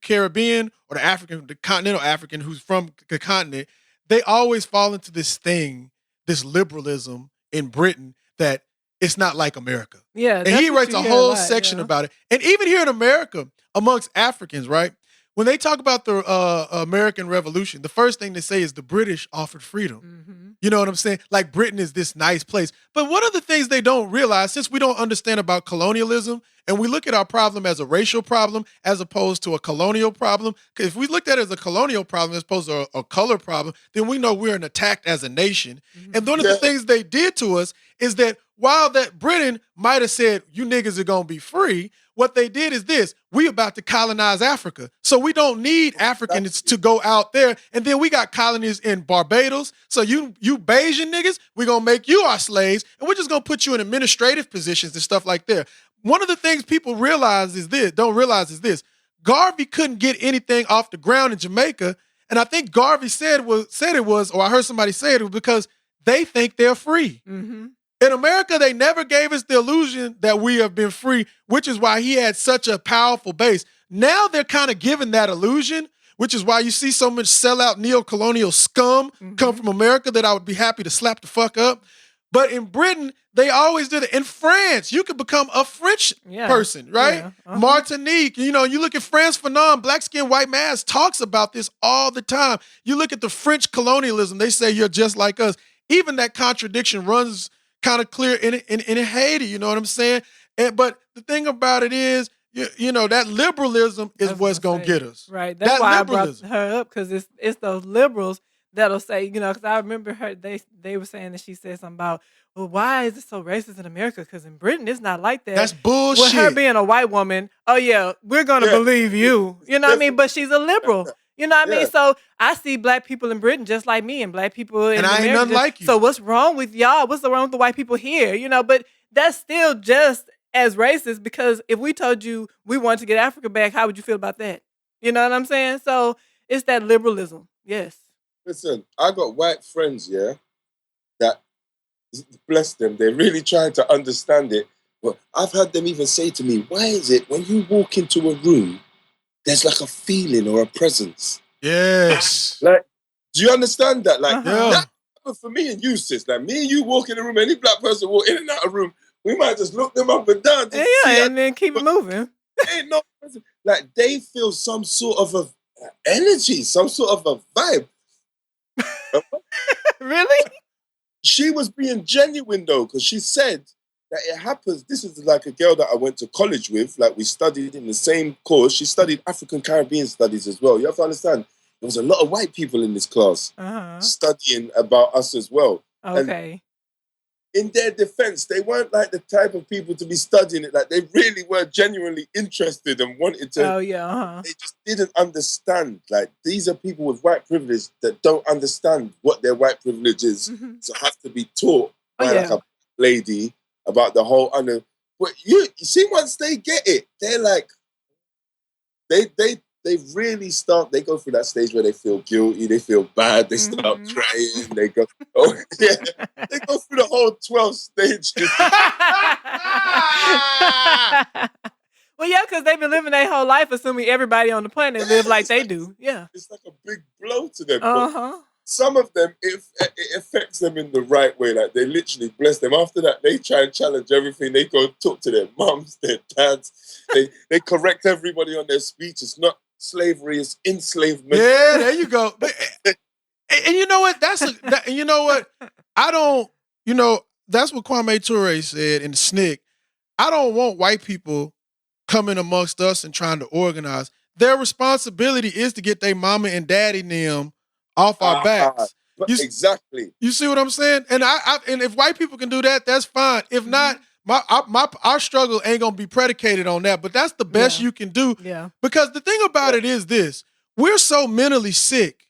Caribbean or the continental African who's from the continent, they always fall into this thing, this liberalism in Britain that it's not like America. Yeah. And he writes a whole section about it. And even here in America, amongst Africans, right? When they talk about the American Revolution, the first thing they say is the British offered freedom. You know what I'm saying? Like, Britain is this nice place. But one of the things they don't realize, since we don't understand about colonialism, and we look at our problem as a racial problem as opposed to a colonial problem, because if we looked at it as a colonial problem as opposed to a color problem, then we know we're attacked as a nation. And one of the things they did to us is that while that Britain might have said, you niggas are going to be free, what they did is this: we about to colonize Africa. So we don't need Africans to go out there. And then we got colonies in Barbados. So you Bayesian niggas, we're going to make you our slaves. And we're just going to put you in administrative positions and stuff like that. One of the things people don't realize is this. Garvey couldn't get anything off the ground in Jamaica. And I think Garvey said it was, or I heard somebody say it was because they think they're free. In America, they never gave us the illusion that we have been free, which is why he had such a powerful base. Now they're kind of given that illusion, which is why you see so much sellout neo-colonial scum come from America that I would be happy to slap the fuck up. But in Britain, they always did it. In France, you could become a French person, right? Yeah. Martinique, you look at France Fanon, Black Skin, White Mass talks about this all the time. You look at the French colonialism, they say you're just like us. Even that contradiction runs kind of clear in Haiti, you know what I'm saying? But the thing about it is, that liberalism is what's going to get us. Right. That's why I brought her up, because it's those liberals that'll say, because I remember her, they were saying that she said something about, well, why is it so racist in America? Because in Britain, it's not like that. That's bullshit. With her being a white woman, oh yeah, we're going to believe you. You know what I mean? But she's a liberal. You know what I mean? So I see black people in Britain just like me, and black people in America. And I ain't nothing like you. So what's wrong with y'all? What's wrong with the white people here? But that's still just as racist, because if we told you we wanted to get Africa back, how would you feel about that? You know what I'm saying? So it's that liberalism. Yes. Listen, I got white friends, that, bless them, they're really trying to understand it. But I've heard them even say to me, why is it when you walk into a room, there's like a feeling or a presence? Yes. Like, do you understand that? Like, that, for me and you, sis, like me and you walk in a room, any black person walk in and out of a room, we might just look them up and down. And then keep it moving. Ain't no, like, they feel some sort of a energy, some sort of a vibe. Really? She was being genuine though, because she said that it happens. This is like a girl that I went to college with. Like, we studied in the same course. She studied African Caribbean studies as well. You have to understand, there was a lot of white people in this class studying about us as well. Okay. And in their defense, they weren't like the type of people to be studying it. Like, they really were genuinely interested and wanted to. Oh, yeah. They just didn't understand. Like, these are people with white privilege that don't understand what their white privilege is. So have to be taught by like a lady about the whole under. But you see, once they get it, they're like, they really start. They go through that stage where they feel guilty, they feel bad, they start crying. They go, they go through the whole 12 stages. Well, yeah, because they've been living their whole life assuming everybody on the planet live like they do. Yeah, it's like a big blow to them. some of them, it affects them in the right way. Like, they literally bless them. After that, they try and challenge everything. They go talk to their mums, their dads. They correct everybody on their speech. It's not slavery, it's enslavement. Yeah, there you go. And you know what? You know what? That's what Kwame Ture said in the SNCC. I don't want white people coming amongst us and trying to organize. Their responsibility is to get their mama and daddy and them off our backs. Exactly. You see what I'm saying? And and if white people can do that, that's fine. If not, our struggle ain't gonna be predicated on that. But that's the best you can do. Yeah. Because the thing about it is this: we're so mentally sick.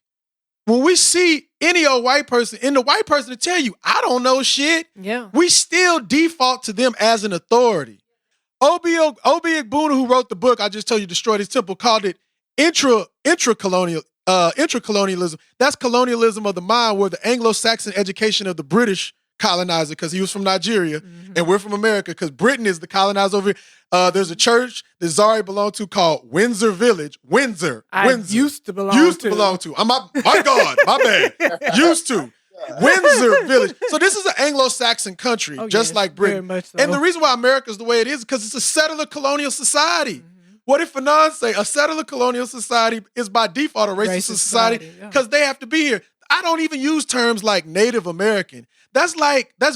When we see any old white person, and the white person to tell you, I don't know shit, we still default to them as an authority. Obi Igbuna, who wrote the book I just told you, Destroyed His Temple, called it intracolonialism. That's colonialism of the mind, where the Anglo-Saxon education of the British colonizer, because he was from Nigeria, and we're from America, because Britain is the colonizer over here. There's a church that Zari belonged to called Windsor Village. Windsor. Used to belong to. My God, my bad. Used to. Windsor Village. So this is an Anglo-Saxon country, just like Britain. Very much so. And the reason why America's the way it is because it's a settler colonial society. What did Fanon say? A settler colonial society is by default a racist society because they have to be here. I don't even use terms like Native American. That's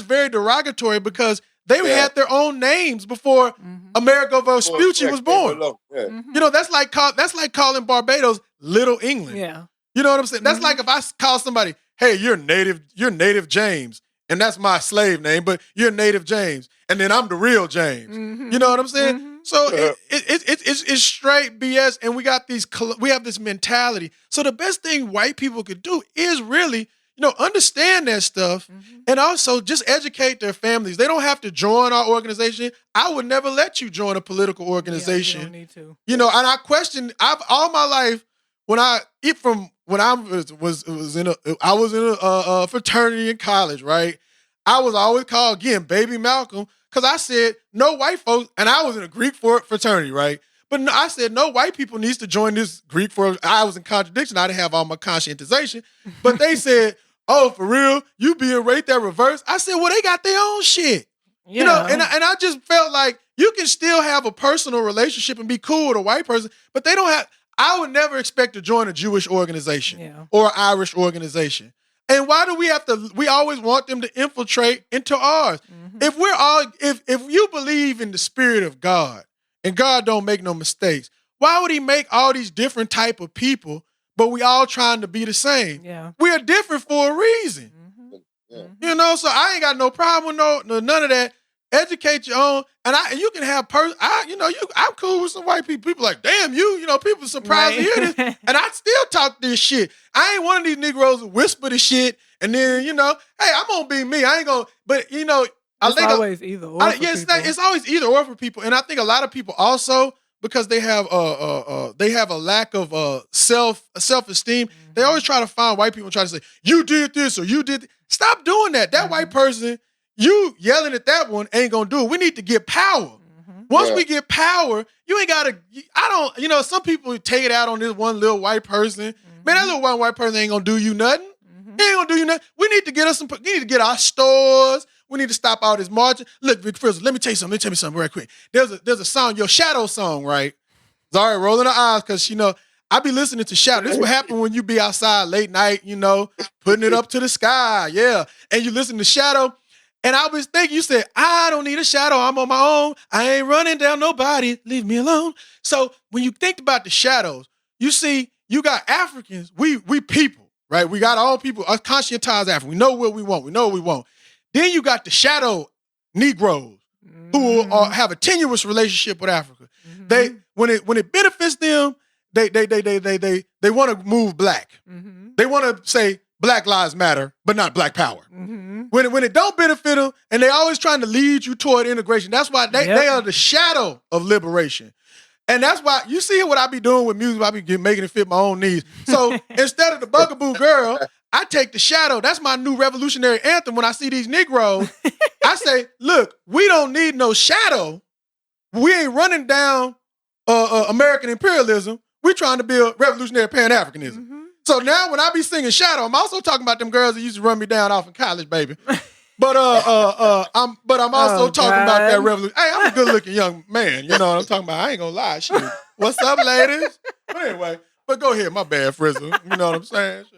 very derogatory because they had their own names before Amerigo Vespucci was born. You know, that's like calling Barbados Little England. Yeah. You know what I'm saying? That's like if I call somebody, hey, you're Native James, and that's my slave name, but you're Native James, and then I'm the real James. You know what I'm saying? So it's straight BS, and we have this mentality. So the best thing white people could do is really, understand that stuff, and also just educate their families. They don't have to join our organization. I would never let you join a political organization. You don't need to. And I question. All my life I was in a fraternity in college, right? I was always called again Baby Malcolm because I said no white folks, and I was in a Greek fraternity, right? But I said no white people needs to join this Greek fraternity. I was in contradiction. I didn't have all my conscientization, but they said, "Oh, for real? You being raped that reverse?" I said, "Well, they got their own shit." Yeah. And I just felt like you can still have a personal relationship and be cool with a white person, but they don't have. I would never expect to join a Jewish organization or an Irish organization. And why do we always want them to infiltrate into ours? If you believe in the spirit of God and God don't make no mistakes, why would he make all these different type of people, but we all trying to be the same? Yeah. We are different for a reason. So I ain't got no problem with none of that. Educate your own, and you can have I'm cool with some white people. People like, damn, people surprised to hear this, and I still talk this shit. I ain't one of these Negroes who whisper the shit, and then hey, I'm gonna be me. I ain't gonna, but I think always either or. It's always either or for people, and I think a lot of people also because they have a lack of self-esteem. They always try to find white people and try to say you did this or you did. Stop doing that. That white person. You yelling at that one ain't gonna do it. We need to get power. Once we get power, you ain't gotta, some people take it out on this one little white person. Man, that little one white person ain't gonna do you nothing. He ain't gonna do you nothing. We need to get our stores. We need to stop all this marching. Look, Big Frizzle, let me tell you something right quick. There's a song, your Shadow song, right? Sorry, rolling her eyes, because, I be listening to Shadow. This is what happen when you be outside late night, putting it up to the sky, and you listen to Shadow. And I was thinking, you said, I don't need a shadow. I'm on my own. I ain't running down nobody. Leave me alone. So when you think about the shadows, you see, you got Africans. We people, right? We got all people, us conscientized Africans. We know what we want. We know what we want. Then you got the shadow Negroes who have a tenuous relationship with Africa. They when it benefits them, they want to move black. They want to say Black Lives Matter, but not Black Power. When it don't benefit them, and they always trying to lead you toward integration. That's why they are the shadow of liberation. And that's why you see what I be doing with music. I be making it fit my own needs. So instead of the Bugaboo Girl, I take the shadow. That's my new revolutionary anthem. When I see these Negroes, I say, look, we don't need no shadow. We ain't running down American imperialism. We're trying to build revolutionary Pan-Africanism. So now when I be singing Shadow, I'm also talking about them girls that used to run me down off in college, baby. But I'm also talking about that revolution. Hey, I'm a good looking young man. You know what I'm talking about? I ain't gonna lie. Shoot. What's up, ladies? But anyway, but go ahead. My bad, Frizzle. You know what I'm saying? Sure.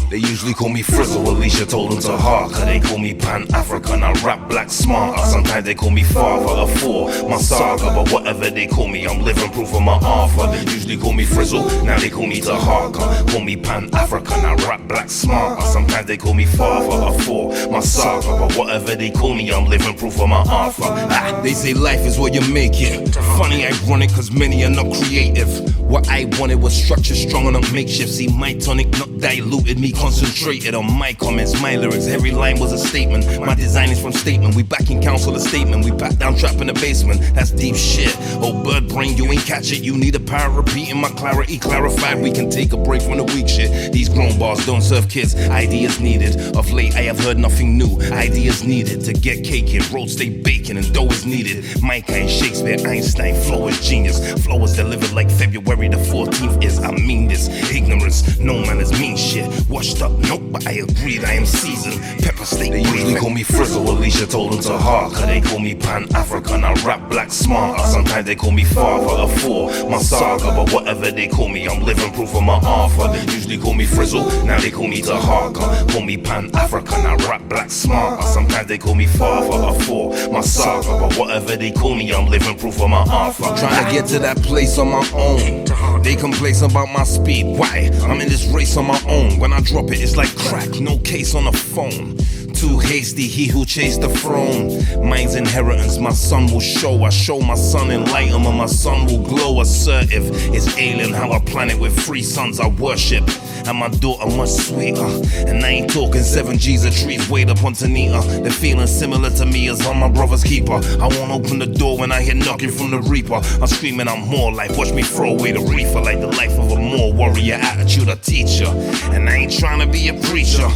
They usually call me Frizzle, Alicia told them Taharqa. They call me Pan-African, I rap black smart. Sometimes they call me father of four, my saga. But whatever they call me, I'm living proof of my Arthur. They usually call me Frizzle, now they call me Taharqa. Call me Pan-African, I rap black smart. Sometimes they call me father of four, my saga. But whatever they call me, I'm living proof of my Arthur. They say life is what you make it. Funny, ironic, cause many are not creative. What I wanted was structure strong and not makeshift. See, my tonic not diluted me, concentrated on my comments, my lyrics. Every line was a statement. My design is from statement. We back in council a statement. We back down trap in the basement. That's deep shit. Oh, bird brain, you ain't catch it. You need a power repeating my clarity clarified. We can take a break from the weak shit. These grown bars don't serve kids. Ideas needed. Of late, I have heard nothing new. Ideas needed to get cake in. Road stay baking and dough is needed. My kind, Shakespeare, Einstein, flow is genius. Flow is delivered like February the 14th is. I mean this. Ignorance, no man is mean shit. Washed up, nope, but I agreed I am seasoned. Pepper steak. They usually call me Frizzle, Alicia told them Taharqa. They call me Pan-African, I rap black smart. Sometimes they call me father of four, my saga. But whatever they call me, I'm living proof of my Arthur. They usually call me Frizzle, now they call me Taharqa. Call me Pan-African, I rap black smart. Sometimes they call me father of four, my saga. But whatever they call me, I'm living proof of my Arthur. Trying to get to that place on my own. They complain about my speed. Why? I'm in this race on my own. When I drop it, it's like crack, no case on the phone. Too hasty, he who chased the throne. Mine's inheritance, my son will show. I show my son enlightenment, my son will glow. Assertive, it's alien how I plan it with 3 sons I worship. And my daughter much sweeter. And I ain't talking 7 G's of trees weighed up on Tanita. They're feeling similar to me as I'm my brother's keeper. I won't open the door when I hear knocking from the reaper. I'm screaming I'm more like, watch me throw away the reefer. Like the life of a more warrior attitude a teacher. And I ain't trying to be a preacher,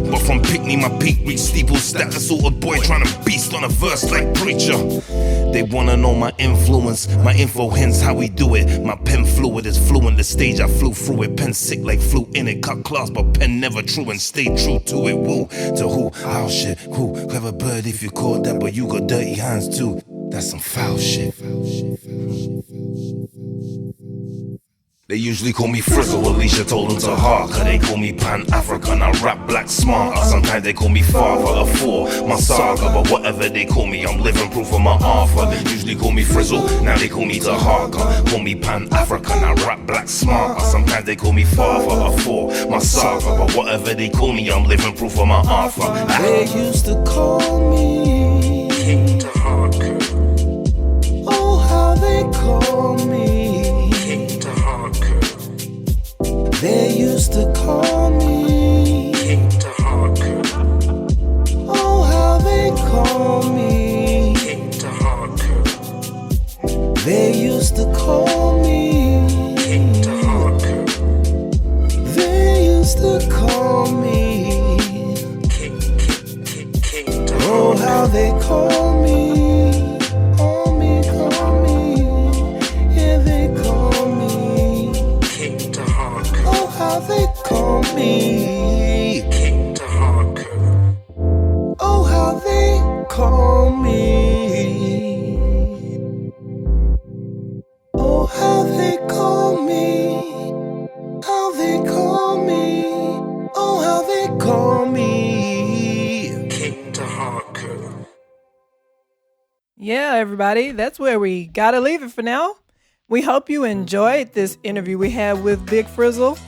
but from Pickney my peak reached steeple status. Sort of boy trying to beast on a verse like preacher. They wanna know my influence, my info, hence how we do it. My pen fluid is fluent, the stage I flew through it. Pen sick like flew in it, cut class but pen never true and stay true to it. Woo, to who? Oh shit, cool, clever bird if you caught that, but you got dirty hands too. That's some foul shit. They usually call me Frizzle, Alicia told them Taharqa. They call me Pan-African, I rap black smart. Sometimes they call me father of four, my saga. But whatever they call me, I'm living proof of my Arthur. They usually call me Frizzle, now they call me Taharqa. Call me Pan-African, I rap black smart. Sometimes they call me father of four, my saga. But whatever they call me, I'm living proof of my Arthur. They used to call me King Taharqa. Oh, how they call me King Taharqa. They used to call me King Taharqa. Oh, how they call me King Taharqa. They used to call me King Taharqa. They used to call me King Taharqa. Oh, how they call me. Call me, call me. Yeah, they call me King Taharqa. Oh, how they call me King Taharqa. Oh, how they call me. Oh, how they call me. How they call me. Oh, how they call me King Taharqa. Yeah, everybody, that's where we gotta leave it for now. We hope you enjoyed this interview we had with Big Frizzle.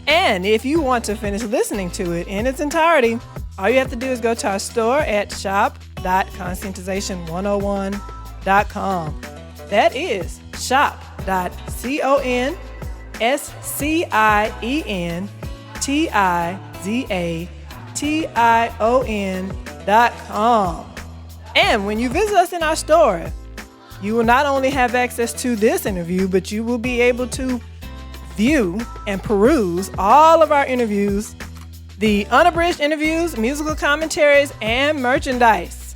And if you want to finish listening to it in its entirety, all you have to do is go to our store at shop.conscientization101.com. That is shop.conscientization.com. And when you visit us in our store, you will not only have access to this interview, but you will be able to view and peruse all of our interviews the unabridged interviews, musical commentaries, and merchandise.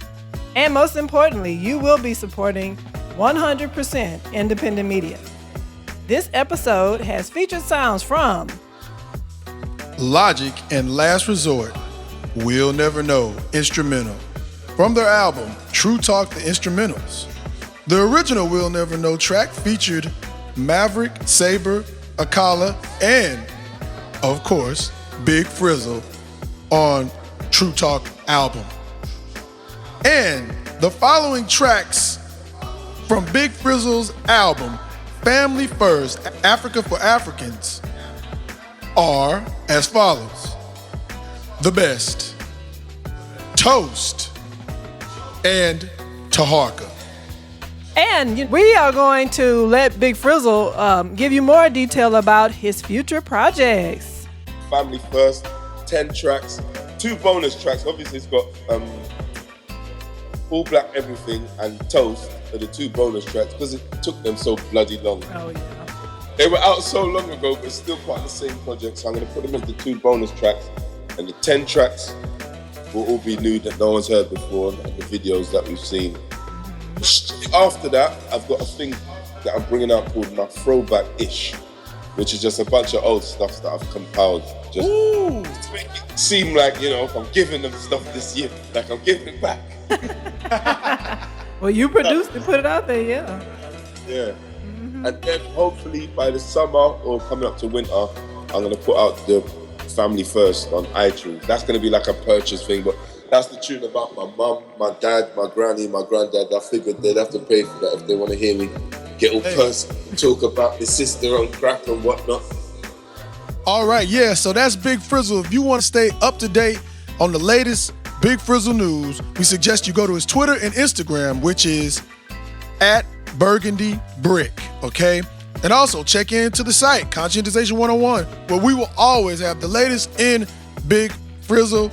And most importantly, you will be supporting 100% independent media. This episode has featured sounds from Logic and Last Resort, We'll Never Know, instrumental. From their album, True Talk the Instrumentals. The original We'll Never Know track featured Maverick, Saber, Akala, and, of course, Big Frizzle on True Talk album. And the following tracks from Big Frizzle's album, Family First, Africa for Africans, are as follows. The Best, Toast, and Taharqa. And we are going to let Big Frizzle give you more detail about his future projects. Family First, 10 tracks, 2 bonus tracks. Obviously, it's got All Black Everything and Toast are the 2 bonus tracks because it took them so bloody long. Oh, yeah. They were out so long ago, but still part of the same project. So I'm going to put them into 2 bonus tracks. And the 10 tracks will all be new that no one's heard before, and the videos that we've seen. After that, I've got a thing that I'm bringing out called my Throwback-ish, which is just a bunch of old stuff that I've compiled. Just to make it seem like, I'm giving them stuff this year, like I'm giving it back. Well, you produced it, put it out there, yeah. Yeah. And then hopefully by the summer or coming up to winter, I'm going to put out the Family First on iTunes. That's going to be like a purchase thing, but that's the tune about my mum, my dad, my granny, my granddad. I figured they'd have to pay for that if they want to hear me get all personal, talk about my sister on crack and whatnot. All right, yeah, so that's Big Frizzle. If you want to stay up to date on the latest Big Frizzle news, we suggest you go to his Twitter and Instagram, which is @BurgundyBrick, okay? And also check into the site, Conscientization 101, where we will always have the latest in Big Frizzle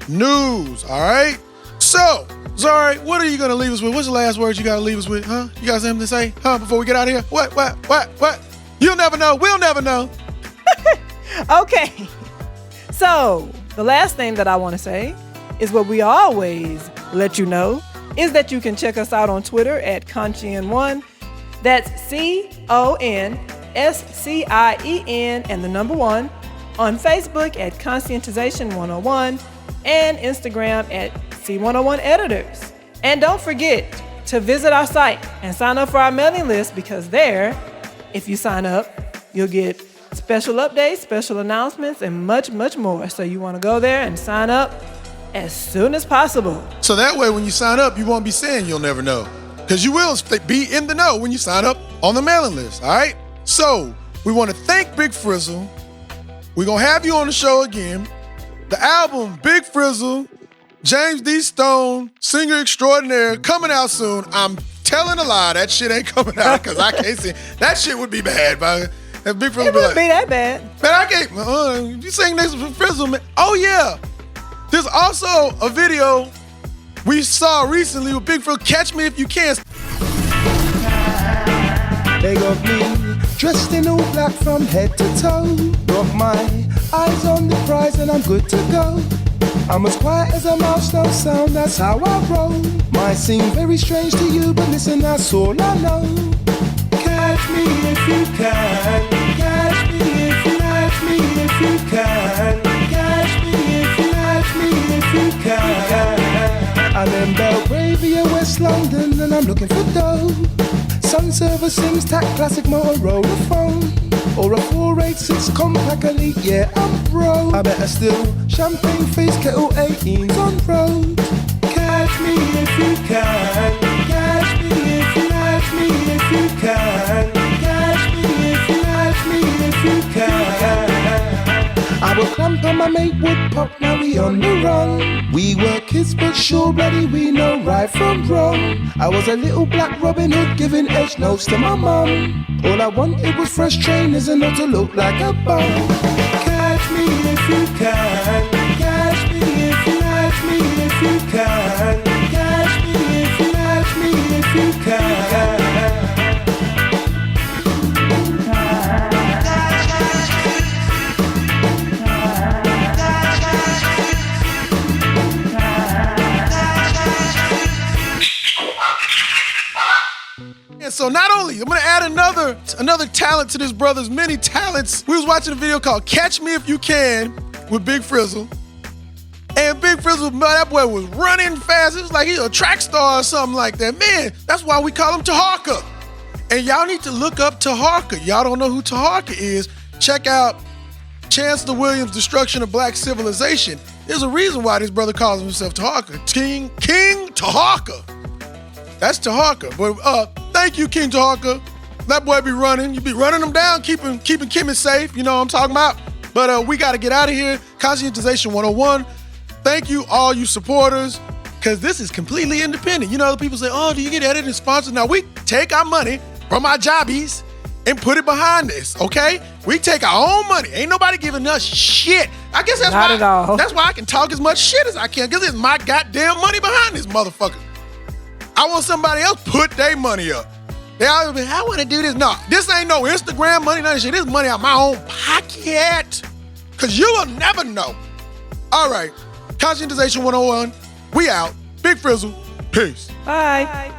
news, all right? So, Zari, what are you going to leave us with? What's the last words you got to leave us with, huh? You got something to say, huh, before we get out of here? What? You'll never know. We'll never know. Okay. So, the last thing that I want to say is what we always let you know is that you can check us out on Twitter @Conscien1. That's CONSCIEN and the number 1. On Facebook @Conscientization 101 and Instagram @C101 Editors. And don't forget to visit our site and sign up for our mailing list because there, if you sign up, you'll get special updates, special announcements, and much, much more. So you want to go there and sign up as soon as possible. So that way when you sign up, you won't be saying you'll never know. Because you will be in the know when you sign up on the mailing list, all right? So, we want to thank Big Frizzle. We're going to have you on the show again. The album, Big Frizzle, James D. Stone, singer extraordinaire, coming out soon. I'm telling a lie, that shit ain't coming out because I can't see. That shit would be bad, man. If Big Frizzle It wouldn't be that bad. Man, I can't, you sing next to Frizzle, man. Oh, yeah. There's also a video we saw recently with Big Frizzle, Catch Me If You Can. They got me dressed in all black from head to toe. Got my eyes on the prize and I'm good to go. I'm as quiet as a mouse, no sound, that's how I roll. Might seem very strange to you, but listen, that's all I know. Catch me if you can. Catch me if you catch me if you can. Catch me if you catch me if you can. I'm in Belgravia, West London, and I'm looking for dough. Sun server sings tack classic Motorola phone. Or a 486 compact elite, yeah, I'm bro. I better still champagne face kettle 18s on road. Catch me if you can. Catch me if you catch me if you can. Catch me if you catch me if you can. I will clamp on my mate would pop, now we on the run. We were kids but sure bloody we know right from wrong. I was a little black Robin Hood giving edge notes to my mum. All I wanted was fresh trainers and not to look like a bum. Catch me if you can. Catch me if you catch me if you can. Catch me if you catch me if you can. so not only, I'm gonna add another talent to this brother's many talents. We was watching a video called Catch Me If You Can with Big Frizzle. And Big Frizzle, that boy was running fast. It was like he's a track star or something like that. Man, that's why we call him Taharqa. And y'all need to look up Taharqa. Y'all don't know who Taharqa is. Check out Chancellor Williams' Destruction of Black Civilization. There's a reason why this brother calls himself Taharqa. King Taharqa. That's Taharqa. But thank you, King Taharqa. That boy be running. You be running them down, keeping Kimmy safe. You know what I'm talking about? But we got to get out of here. Conscientization 101. Thank you, all you supporters, because this is completely independent. You know, the people say, oh, do you get edited and sponsored? Now, we take our money from our jobbies and put it behind this, okay? We take our own money. Ain't nobody giving us shit. I guess that's Not at all. That's why I can talk as much shit as I can, because it's my goddamn money behind this motherfucker. I want somebody else put their money up. They always be, I want to do this. No, this ain't no Instagram money, none of shit. This is money out my own pocket, because you will never know. All right, Conscientization 101, we out. Big Frizzle, peace. Bye.